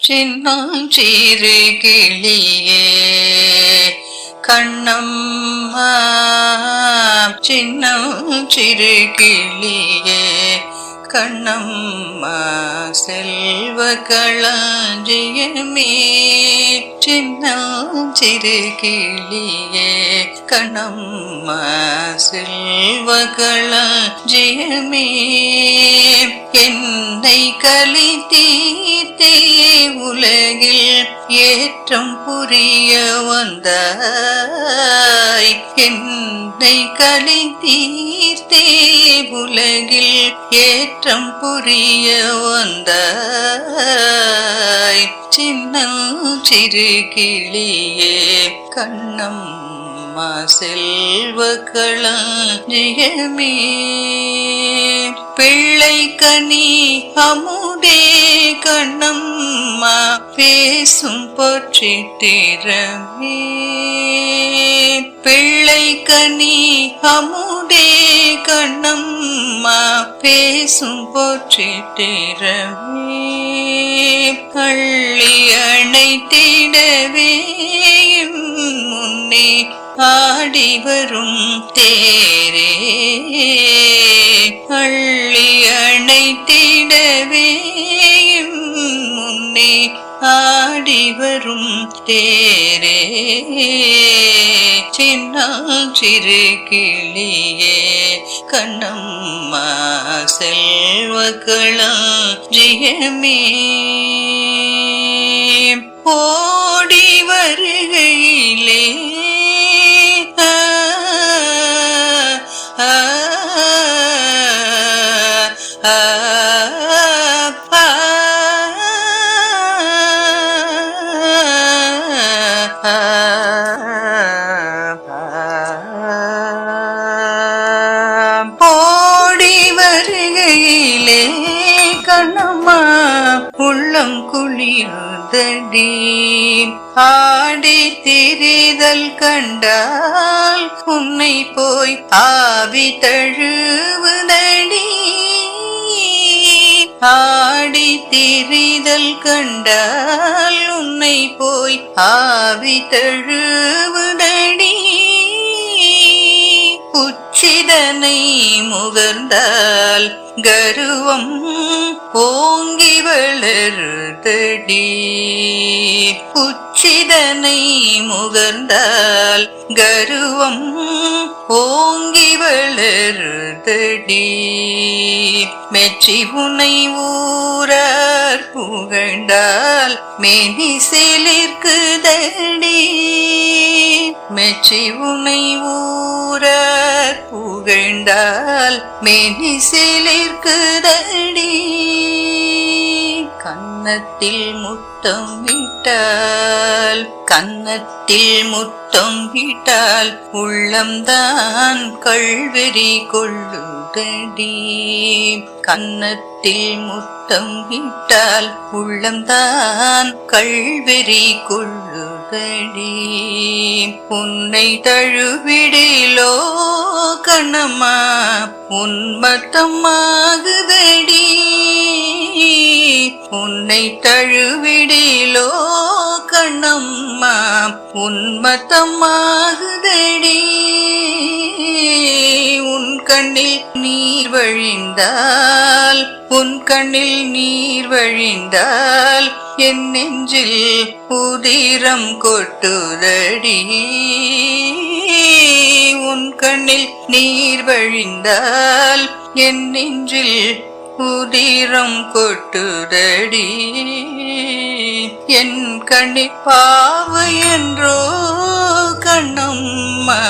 சின்னஞ்சிறு கிளியே கண்ணம்மா, சின்னஞ்சிறு கிளியே கண்ணம்மா, செல்வ களஞ்சியமே. சின்னஞ்சிறு கிளியே கண்ணம்மா, செல்வ களஞ்சியமே. என்னை களி தீர்த்தே உலகில் ஏற்றம் புரிய வந்தாய். என்னை களி தீர்த்தே உலகில் ஏற்றம் புரிய வந்தாய். சின்னஞ்சிறு கிளியே கண்ணம்மா, செல்வ களஞ்சியமே. பிள்ளை கனி அமுதே கண்ணம்மா, பேசும் பொற்றித்திரமே. பிள்ளை கனி அமுதே கண்ணம்மா, பேசும் பொற்றித்திரமே. பள்ளி அணைத்திடவே முன்னே ஆடி வரும் தேரே. பள்ளி அணைத்திடவே முன்னே ஆடி வரும் தேரே. சின்னஞ்சிறு கிளியே கண்ணம்மா, செல்வ களஞ்சியமே. ஓடி வருகையிலே ஓடி வருகையிலே கண்ணம்மா, உள்ளம் குளிர்தடி. ஆடி திரிதல் கண்டால் உன்னை போய் ஆவி தழுவுதடி. ஆடி திரிதல் கண்டால் உன்னை போய் ஆவி தழுவுதடி. உச்சிதனை முகர்ந்தால் கருவம் ஓங்கி வளருதடி. உச்சிதனை முகர்ந்தால் கருவம் ஓங்கி வளருதடி. மெச்சி உனை ஊரார் புகழ்ந்தால் மேனி சிலிர்க்குதடி. மெச்சி உனை ஊரார் புகழ்ந்தால் மேனி சிலிர்க்குதடி. கன்னத்தில் முத்தம் விட்டால், கன்னத்தில் முத்தம் விட்டால் உள்ளம்தான் கள்வெறி கொள்ளுதடி. கன்னத்தில் முத்தம் விட்டால் உள்ளம்தான் கள்வெறி கொள்ளுதடி. உன்னை தழுவிடிலோ கண்ணம்மா, உன்மத்தமாகுதடி. உன்னை தழுவிடிலோ கண்ணம்மா, உன்மத்தமாகுதடி. உன் கண்ணில் நீர் வழிந்தால், உன் கண்ணில் நீர் வழிந்தால் என் நெஞ்சில் உதிரம் கொட்டுதடி. உன் கண்ணில் நீர் வழிந்தால் என் நெஞ்சில் உதிரம் கொட்டுதடி. என் கண்ணில் பாவை என்றோ கண்ணம்மா,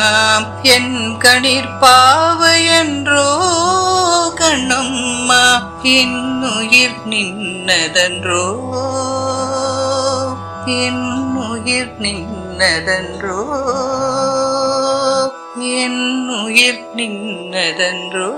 என் கண்ணீர் பாவை என்றோ கண்ணம்மா, என்னுயிர் நின்னதன்றோ, என்னுயிர் நின்னதன்றோ, என்னுயிர் நின்னதன்றோ.